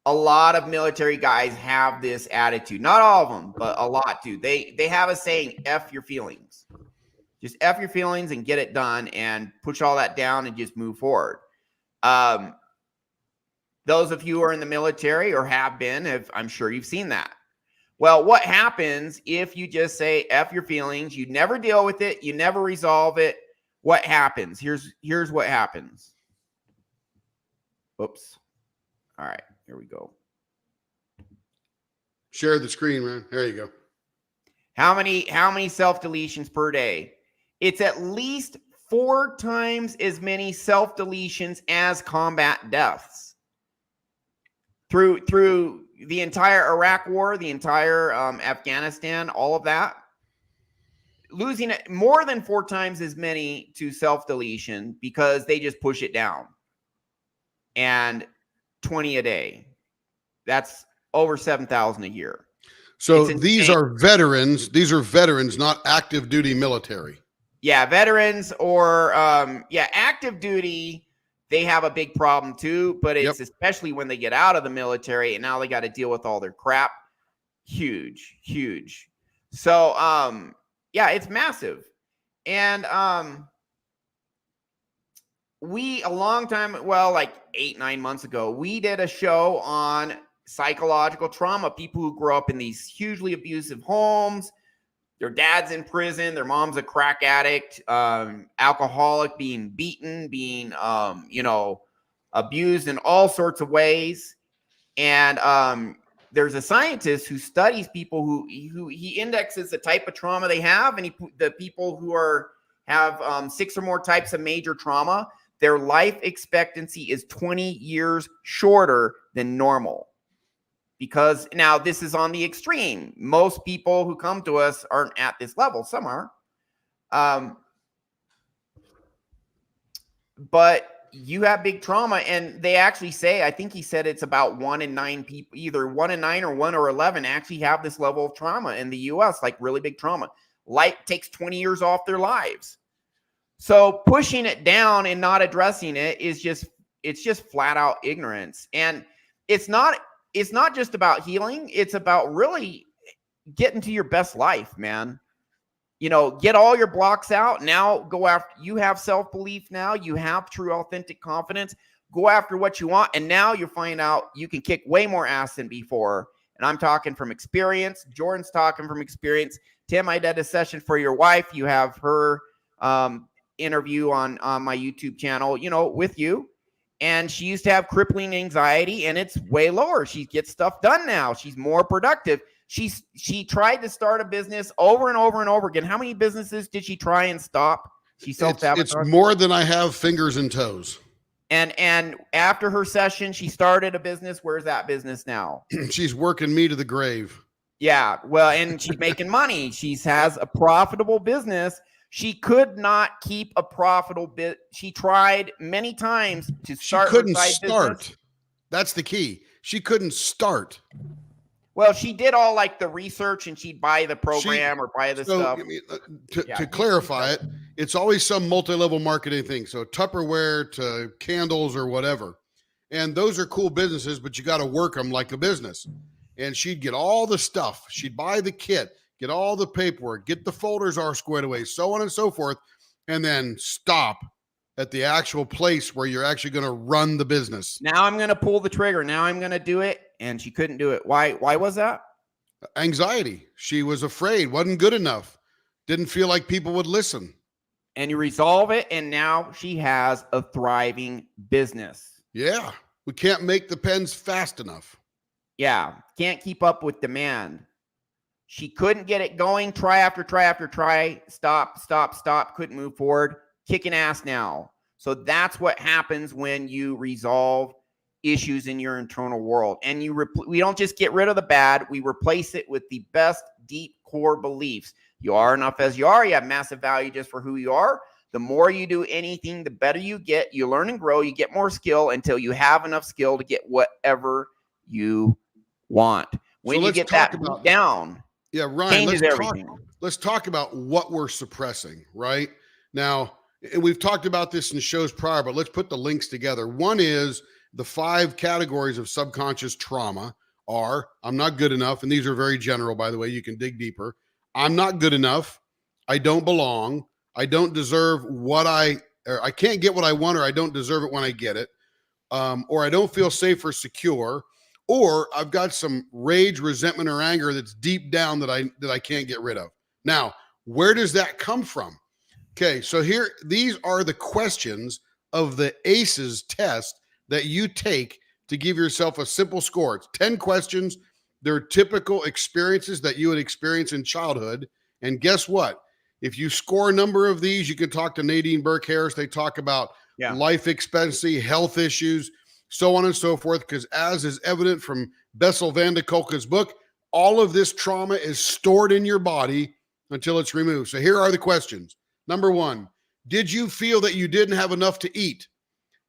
A lot of military guys have this attitude. Not all of them, but a lot do. They have a saying, F your feelings. Just F your feelings and get it done and push all that down and just move forward. Those of you who are in the military or have been, I'm sure you've seen that. Well, what happens if you just say F your feelings, you never deal with it, you never resolve it? What happens? Here's what happens. Oops. All right, here we go. Share the screen, man. There you go. How many self-deletions per day? It's at least 4 times as many self-deletions as combat deaths. Through the entire Iraq war, the entire Afghanistan, all of that, losing it more than 4 times as many to self-deletion because they just push it down. And 20 a day. That's over 7,000 a year. So these are veterans. These are veterans, not active duty military. Yeah, veterans or active duty. They have a big problem too, but it's especially when they get out of the military and now they got to deal with all their crap. Huge. So, it's massive. And a long time, like 8-9 months ago, we did a show on psychological trauma, people who grow up in these hugely abusive homes. Their dad's in prison, their mom's a crack addict, alcoholic, being beaten, being, abused in all sorts of ways. And there's a scientist who studies people who he indexes the type of trauma they have, and the people who have 6 or more types of major trauma, their life expectancy is 20 years shorter than normal. Because now this is on the extreme. Most people who come to us aren't at this level. Some are. But you have big trauma, and they actually say, I think he said it's about 1 in 9 people, either 1 in 9 or 1 or 11 actually have this level of trauma in the US, like really big trauma. Life takes 20 years off their lives. So pushing it down and not addressing it is just flat out ignorance. And it's not just about healing. It's about really getting to your best life, man. Get all your blocks out. Now go after, you have self-belief now. You have true, authentic confidence. Go after what you want. And now you find out you can kick way more ass than before. And I'm talking from experience. Jordan's talking from experience. Tim, I did a session for your wife. You have her interview on my YouTube channel, with you. And she used to have crippling anxiety, and it's way lower. She gets stuff done now. She's more productive. She tried to start a business over and over and over again. How many businesses did she try and stop? She self-sabotaged. It's more than I have fingers and toes. And after her session, she started a business. Where's that business now? She's working me to the grave. Yeah, well, and she's making money. She has a profitable business. She could not keep a profitable bit. She tried many times to start. She couldn't start. Business. That's the key. She couldn't start. Well, she did all like the research, and she'd buy the program or buy the stuff. I mean, to clarify it, it's always some multi-level marketing thing. So Tupperware to candles or whatever. And those are cool businesses, but you got to work them like a business. And she'd get all the stuff. She'd buy the kit, get all the paperwork, get the folders all squared away, so on and so forth, and then stop at the actual place where you're actually going to run the business. Now I'm going to pull the trigger. Now I'm going to do it. And she couldn't do it. Why was that? Anxiety. She was afraid, wasn't good enough, didn't feel like people would listen. And you resolve it, and now she has a thriving business. Yeah. We can't make the pens fast enough. Yeah. Can't keep up with demand. She couldn't get it going. Try after try after try. Stop. Couldn't move forward. Kicking ass now. So that's what happens when you resolve issues in your internal world. And we don't just get rid of the bad. We replace it with the best deep core beliefs. You are enough as you are. You have massive value just for who you are. The more you do anything, the better you get. You learn and grow. You get more skill until you have enough skill to get whatever you want. When you get that down, yeah, Ryan, changes everything. Let's talk about what we're suppressing, right? Now, and we've talked about this in shows prior, but let's put the links together. One is the 5 categories of subconscious trauma are: I'm not good enough. And these are very general, by the way. You can dig deeper. I'm not good enough. I don't belong. I don't deserve I can't get what I want, or I don't deserve it when I get it. Or I don't feel safe or secure. Or I've got some rage, resentment, or anger that's deep down that I can't get rid of. Now, where does that come from? Okay, so here, these are the questions of the ACEs test that you take to give yourself a simple score. It's 10 questions. They're typical experiences that you would experience in childhood. And guess what? If you score a number of these, you can talk to Nadine Burke-Harris. They talk about life expectancy, health issues, so on and so forth, because as is evident from Bessel van de Kolk's book, all of this trauma is stored in your body until it's removed. So here are the questions. Number 1, did you feel that you didn't have enough to eat,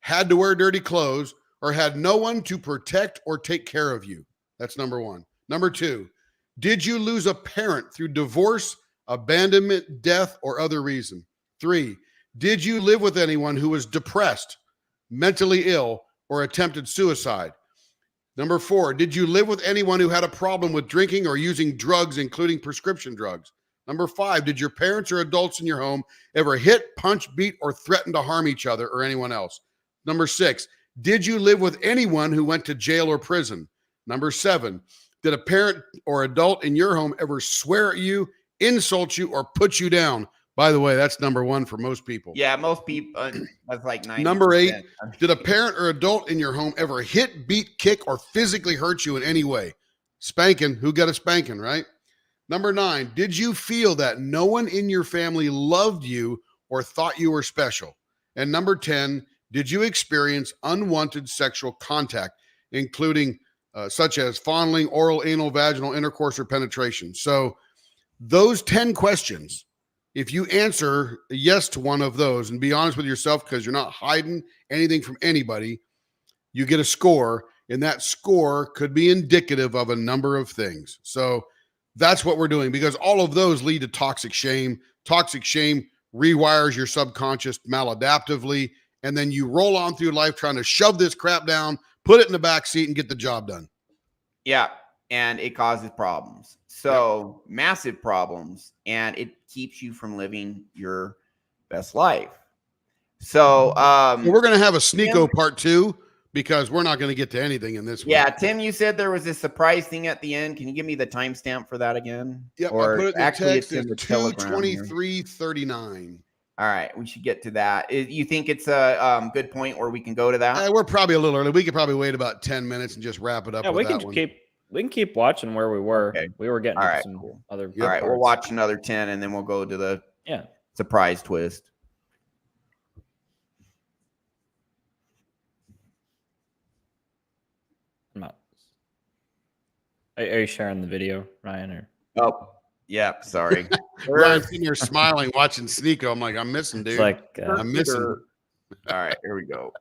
had to wear dirty clothes, or had no one to protect or take care of you? That's number 1. Number 2, did you lose a parent through divorce, abandonment, death, or other reason? 3, did you live with anyone who was depressed, mentally ill, or attempted suicide? Number 4, did you live with anyone who had a problem with drinking or using drugs, including prescription drugs? Number 5, did your parents or adults in your home ever hit, punch, beat, or threaten to harm each other or anyone else? Number 6, did you live with anyone who went to jail or prison? Number 7, did a parent or adult in your home ever swear at you, insult you, or put you down? By the way, that's number 1 for most people. Yeah, most people, that's like 90%. Number 8, did a parent or adult in your home ever hit, beat, kick, or physically hurt you in any way? Spanking. Who got a spanking, right? Number 9, did you feel that no one in your family loved you or thought you were special? And number 10, did you experience unwanted sexual contact, including such as fondling, oral, anal, vaginal intercourse, or penetration? So those 10 questions, if you answer yes to one of those and be honest with yourself, because you're not hiding anything from anybody, you get a score, and that score could be indicative of a number of things. So that's what we're doing, because all of those lead to toxic shame. Toxic shame rewires your subconscious maladaptively, and then you roll on through life trying to shove this crap down, put it in the back seat, and get the job done. Yeah, and it causes problems. So massive problems, and it keeps you from living your best life. So we're going to have a Sneako part 2, because we're not going to get to anything in this one. Yeah, Tim, you said there was a surprise thing at the end. Can you give me the timestamp for that again? Yeah, or I put it in actually, the text. It's 2:23:39. All right, we should get to that. You think it's a good point where we can go to that? We're probably a little early. We could probably wait about 10 minutes and just wrap it up. Yeah, with we can keep watching where we were. Okay. We were getting All right, some cool. other. All right, we'll watch another 10, and then we'll go to the surprise twist. Are you sharing the video, Ryan? Or yeah, sorry. Ryan's sitting here smiling, watching Sneako. I'm like, I'm missing, dude. It's like I'm missing. All right, here we go.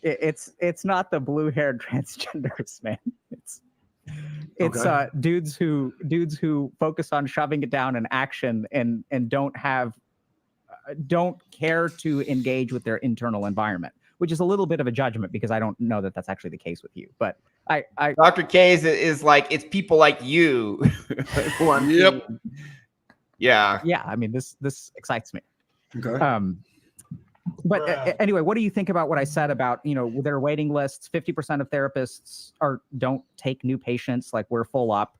It's not the blue-haired transgenders, man. It's Okay. dudes who focus on shoving it down in action and don't care to engage with their internal environment, which is a little bit of a judgment because I don't know that that's actually the case with you. But I Dr. K is like, it's people like you. who I'm Yep. seeing. Yeah. yeah, I mean this excites me. Okay. But anyway, what do you think about what I said about, there are waiting lists? 50% of therapists don't take new patients. Like, we're full up.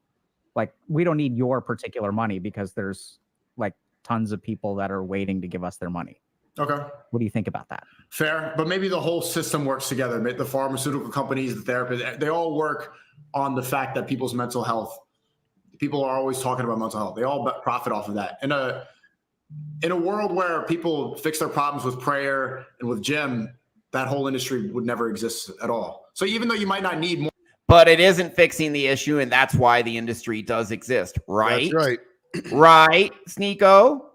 Like, we don't need your particular money because there's like tons of people that are waiting to give us their money. Okay. What do you think about that? Fair, but maybe the whole system works together. The pharmaceutical companies, the therapists, they all work on the fact that people's mental health. People are always talking about mental health. They all profit off of that. In a world where people fix their problems with prayer and with gym, that whole industry would never exist at all. So even though you might not need more, But it isn't fixing the issue, and that's why the industry does exist, right? That's right. Right, Sneako?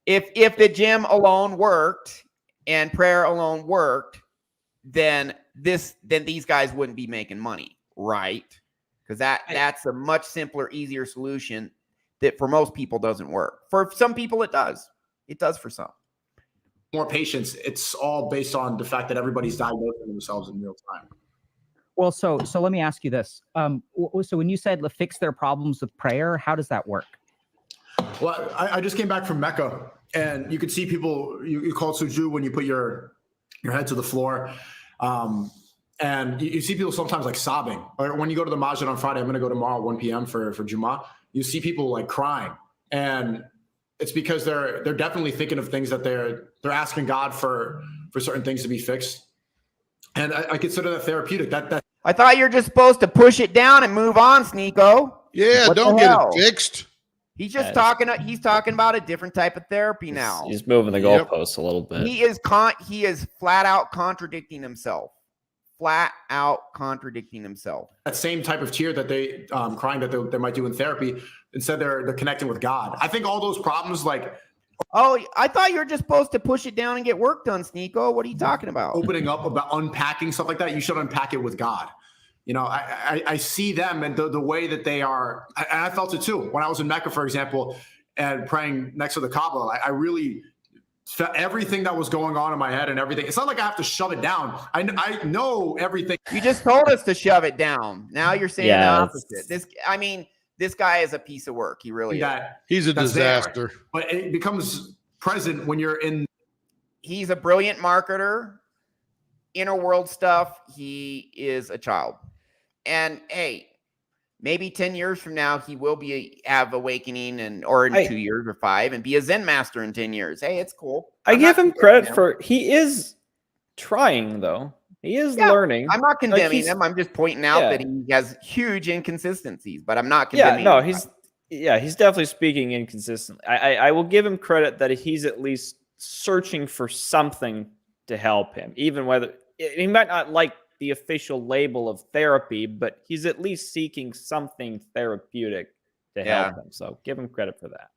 If the gym alone worked and prayer alone worked, then these guys wouldn't be making money, right? Because that's a much simpler, easier solution that for most people doesn't work. For some people, it does. It does for some. more patients, it's all based on the fact that everybody's diagnosing themselves in real time. Well, so let me ask you this. So when you said fix their problems with prayer, how does that work? Well, I just came back from Mecca, and you could see people. You call sujood when you put your head to the floor, and you see people sometimes like sobbing. Or when you go to the masjid on Friday, I'm going to go tomorrow 1 p.m. for Jummah. You see people like crying, and it's because they're definitely thinking of things that they're asking God for certain things to be fixed. And I consider that therapeutic. That I thought you're just supposed to push it down and move on, Sneako. Yeah, What don't the get hell? it fixed. He's just talking. He's talking about a different type of therapy now. He's moving the Yep. goalposts a little bit. He is flat out contradicting himself. Flat out contradicting himself. that same type of cheer that they crying that they might do in therapy. Instead, they're connecting with God. I think all those problems like Oh, I thought you were just supposed to push it down and get work done, Sneako. What are you talking about? opening up about unpacking stuff like that, you should unpack it with God. You know, I see them and the way that they are, and I felt it too. When I was in Mecca, for example, and praying next to the Kaaba, I really felt everything that was going on in my head and everything. It's not like I have to shove it down. I know everything. You just told us to shove it down. Now you're saying Yeah, the opposite. This guy is a piece of work. He really is. That, He's a that's there. disaster. But it becomes present when you're in. He's a brilliant marketer. Inner world stuff. He is a child. And hey, maybe 10 years from now, he will have awakening or in 2 years or 5 and be a Zen master in 10 years. Hey, it's cool. I I'm give not him condemning credit for he is trying though. He is Yeah, learning. I'm not condemning he's- him. I'm just pointing out Yeah. that he has huge inconsistencies, but I'm not Yeah, condemning no, him. he's definitely speaking inconsistently. I will give him credit that he's at least searching for something to help him, even whether he might not like the official label of therapy, but he's at least seeking something therapeutic to help him. So give him credit for that.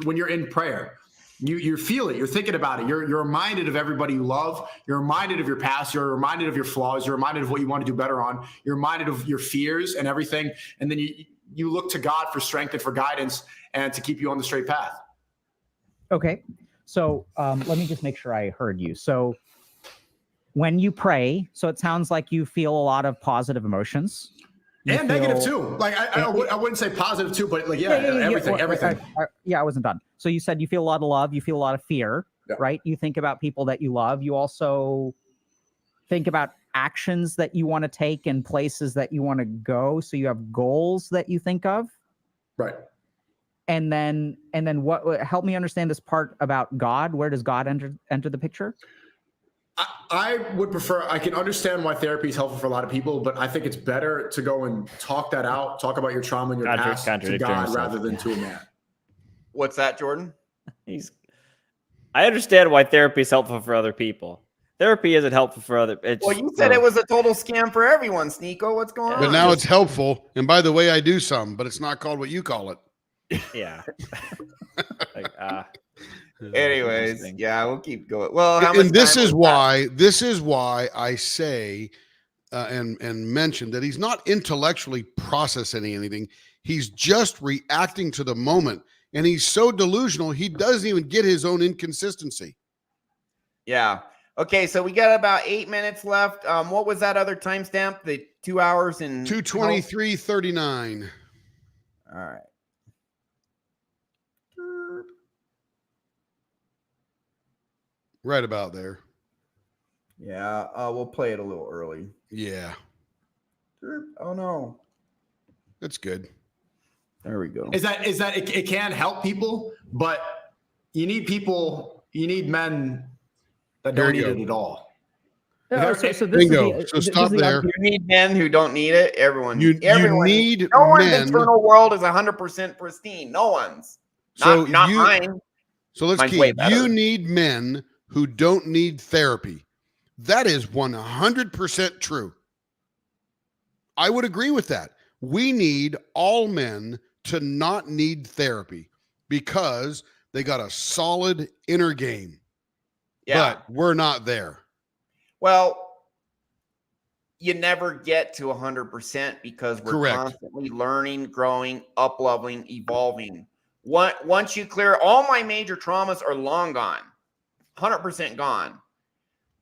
When you're in prayer, you feel it. You're thinking about it. You're reminded of everybody you love. You're reminded of your past. You're reminded of your flaws. You're reminded of what you want to do better on. You're reminded of your fears and everything. And then you look to God for strength and for guidance and to keep you on the straight path. Okay. So let me just make sure I heard you. So when you pray, so it sounds like you feel a lot of positive emotions. You And negative feel- too. Like I wouldn't say positive too, but like everything. I wasn't done. So you said you feel a lot of love, you feel a lot of fear, right? You think about people that you love. You also think about actions that you want to take and places that you want to go. So you have goals that you think of. Right. And then what? Help me understand this part about God. Where does God enter the picture? I would prefer, I can understand why therapy is helpful for a lot of people, but I think it's better to go and talk that out, talk about your trauma and your past to God rather than to a man. What's that, Jordan? I understand why therapy is helpful for other people. Therapy isn't helpful for other. Well, you said it was a total scam for everyone, Sneako. What's going on? But now it's helpful. And by the way, I do some, but it's not called what you call it. Yeah. Anyways, Interesting. yeah, we'll keep going. Well, how much And this time is was that? why I say and mention that he's not intellectually processing anything. He's just reacting to the moment, and he's so delusional he doesn't even get his own inconsistency. Yeah. Okay, so we got about 8 minutes left. What was that other timestamp? The 2 hours and 2:23:39. All right. Right about there. Yeah, we'll play it a little early. Yeah, Oh no. that's good. There we go. Is that it can help people, but you need men that There don't you need go. it at all. So this Bingo. is So this is stop the there. You need men who don't need it. Everyone. You everyone need no one's men. internal world is 100% pristine. No one's. So Not mine. So let's Mine's way keep. better. You need men who don't need therapy. That is 100% true. I would agree with that. We need all men to not need therapy because they got a solid inner game. Yeah. But we're not there. Well, you never get to 100% because we're Correct. constantly learning, growing, up-leveling, evolving. Once you clear, all my major traumas are long gone, 100% gone.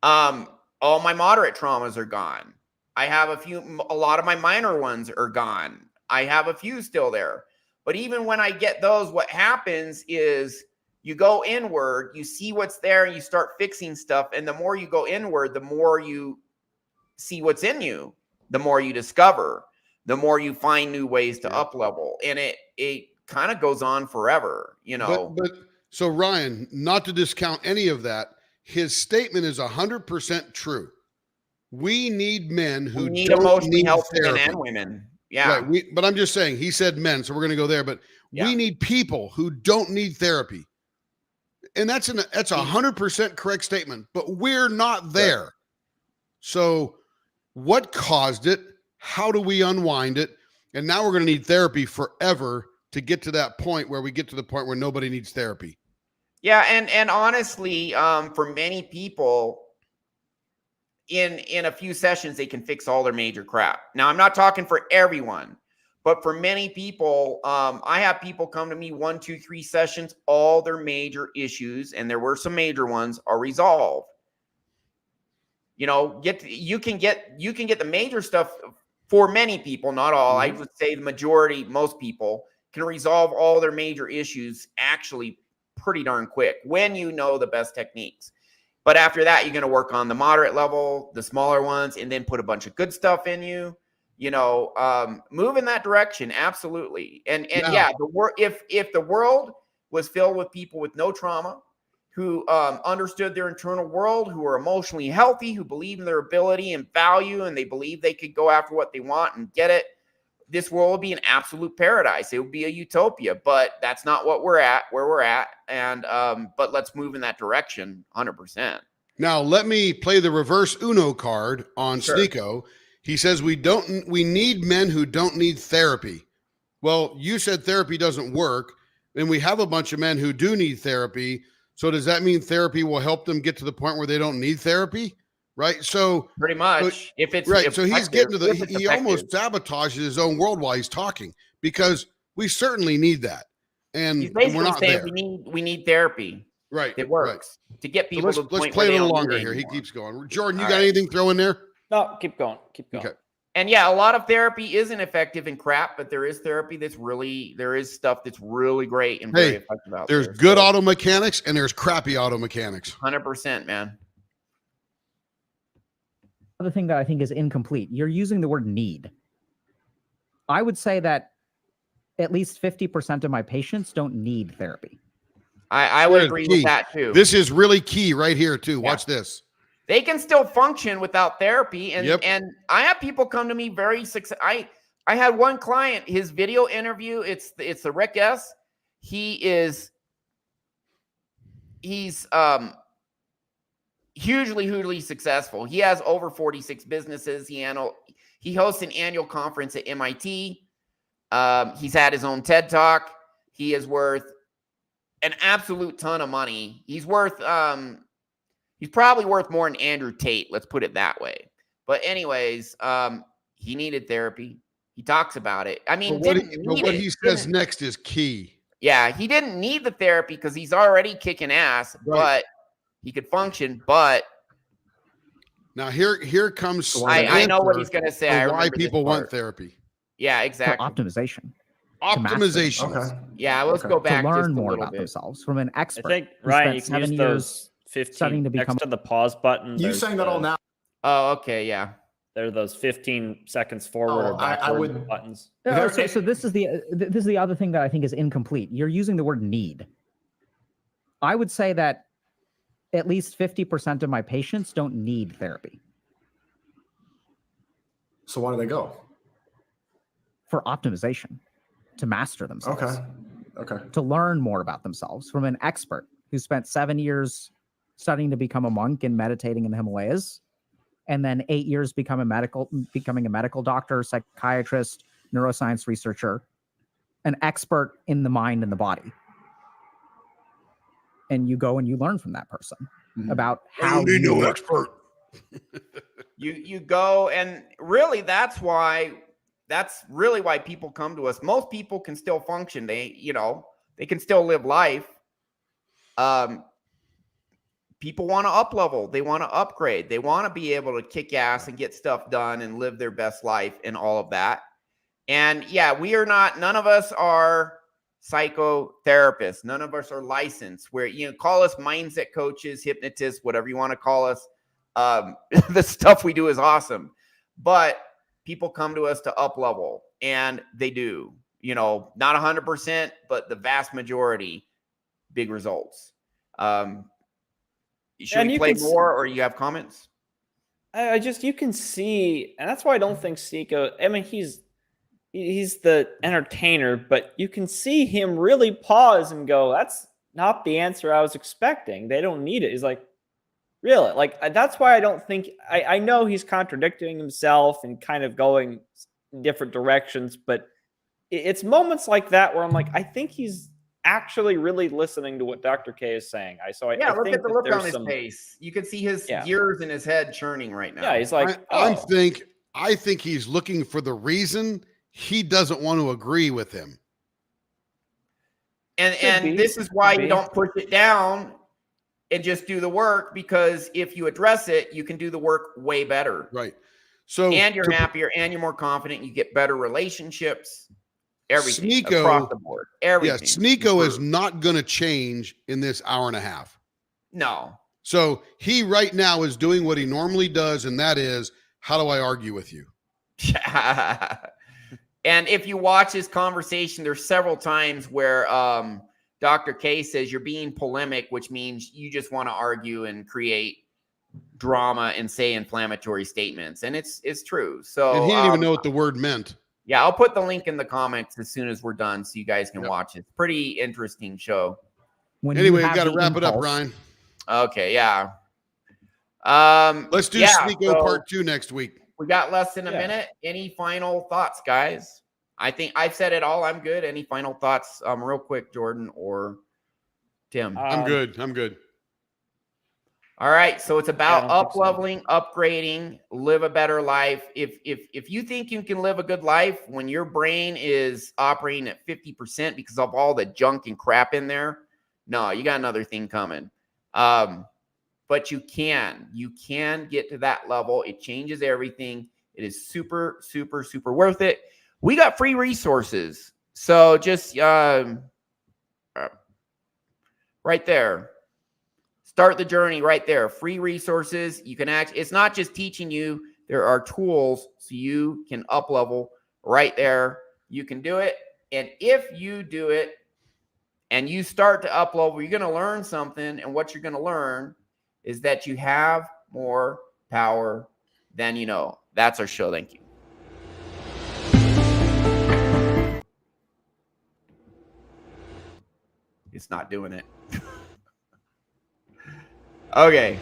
All my moderate traumas are gone. I have a lot of my minor ones are gone. I have a few still there. But even when I get those, what happens is you go inward, you see what's there, and you start fixing stuff. And the more you go inward, the more you see what's in you, the more you discover, the more you find new ways to up level. And it kind of goes on forever, you know. But so Ryan, not to discount any of that, his statement is 100% true. We need men who We need don't emotionally need healthy men therapy. and women. Yeah. Right. But I'm just saying, he said men, so we're going to go there. But we need people who don't need therapy, and that's a 100% correct statement. But we're not there. Right. So, what caused it? How do we unwind it? And now we're going to need therapy forever to get to that point where we get to the point where nobody needs therapy. Yeah, and honestly, for many people, in a few sessions, they can fix all their major crap. Now, I'm not talking for everyone, but for many people, I have people come to me 1, 2, 3 sessions, all their major issues, and there were some major ones, are resolved. You know, you can get the major stuff for many people, not all. I would say the majority, most people can resolve all their major issues actually pretty darn quick when you know the best techniques. But after that, you're going to work on the moderate level, the smaller ones, and then put a bunch of good stuff in you. You know, move in that direction, absolutely. And yeah, if the world was filled with people with no trauma, who understood their internal world, who are emotionally healthy, who believe in their ability and value, and they believe they could go after what they want and get it, this world would be an absolute paradise. It would be a utopia, but that's not what we're at, where we're at. And, but let's move in that direction 100%. Now, let me play the reverse Uno card on Sneako. He says, we need men who don't need therapy. Well, you said therapy doesn't work, and we have a bunch of men who do need therapy. So does that mean therapy will help them get to the point where they don't need therapy? Right. So pretty much, if it's right. So he's getting to he almost sabotages his own world while he's talking, because we certainly need that. And we're not there. We need therapy. Right. It works to get people so to the point let's play where a little longer here. He keeps going. Jordan, you got anything throw in there? No, keep going. Okay. And yeah, a lot of therapy isn't effective in crap, but there is therapy there is stuff that's really great and very effective out there. There's good auto mechanics and there's crappy auto mechanics. 100%, man. Other thing that I think is incomplete, you're using the word need. I would say that at least 50% of my patients don't need therapy. I would agree with that too. This is really key right here too. Watch this. They can still function without therapy. And I have people come to me very successful. I had one client, his video interview, it's the Rick S. He's hugely successful. He has over 46 businesses. He hosts an annual conference at MIT. He's had his own TED Talk. He is worth an absolute ton of money. He's worth he's probably worth more than Andrew Tate, let's put it that way. But anyways, he needed therapy. He talks about it. I mean, But what he says next is key. Yeah, he didn't need the therapy because he's already kicking ass, Right. but he could function. But now here comes I know what he's going to say. I why remember people this want part. therapy. Yeah, For exactly. optimization. Optimization. Okay. Yeah, let's go To back just learn a more little about bit. themselves from an I expert. think who Ryan, spent you can 7 use years those 15 studying to next become to the pause button. You there's saying that all now? Oh, okay, yeah. There are those 15 seconds forward Oh, or I backward would- buttons. So this is the other thing that I think is incomplete. You're using the word need. I would say that at least 50% of my patients don't need therapy So why do they go? for optimization, to master themselves, Okay. to learn more about themselves from an expert who spent 7 years studying to become a monk and meditating in the Himalayas, and then 8 years becoming a medical doctor, psychiatrist, neuroscience researcher, an expert in the mind and the body. And you go and you learn from that person about how you work. expert. You go, and really that's really why people come to us. Most people can still function. They can still live life. People want to up level. They want to upgrade. They want to be able to kick ass and get stuff done and live their best life and all of that. And yeah, none of us are psychotherapists. None of us are licensed. Call us mindset coaches, hypnotists, whatever you want to call us. The stuff we do is awesome, but people come to us to up level, and they do, not 100%, but the vast majority, big results. Should we play more, or you have comments? You can see, and that's why I don't think Sneako, I mean, he's the entertainer, but you can see him really pause and go, that's not the answer I was expecting. They don't need it. He's like, really? Like, that's why I don't think, I know he's contradicting himself and kind of going different directions, but it's moments like that where I'm like, I think he's actually really listening to what Dr. K is saying. Look think at the look on his some face. You can see his gears in his head churning right now. Yeah, he's like, I think he's looking for the reason he doesn't want to agree with him. And this is why you don't push it down and just do the work, because if you address it, you can do the work way better. Right. So and you're happier, and you're more confident. You get better relationships. Everything across the board. Everything. Yeah, Sneako is not going to change in this hour and a half. No. So he right now is doing what he normally does, and that is, how do I argue with you? And if you watch his conversation, there's several times where Dr. K says you're being polemic, which means you just want to argue and create drama and say inflammatory statements. And it's true. So and he didn't even know what the word meant. Yeah, I'll put the link in the comments as soon as we're done so you guys can watch it. It's a pretty interesting show. Anyway, we've got to wrap it up, Ryan. Okay, yeah. Let's do Sneako part 2 next week. We got less than a minute. Any final thoughts, guys? I think I've said it all. I'm good. Any final thoughts real quick, Jordan or Tim? I'm good. All right, so it's about up-leveling, upgrading, live a better life. If you think you can live a good life when your brain is operating at 50% because of all the junk and crap in there, no, you got another thing coming. But you can get to that level. It changes everything. It is super, super, super worth it. We got free resources. So just right there. Start the journey right there. Free resources. You can it's not just teaching you. There are tools so you can up level right there. You can do it. And if you do it and you start to up level, you're going to learn something. And what you're going to learn is that you have more power than you know. That's our show. Thank you. It's not doing it. Okay.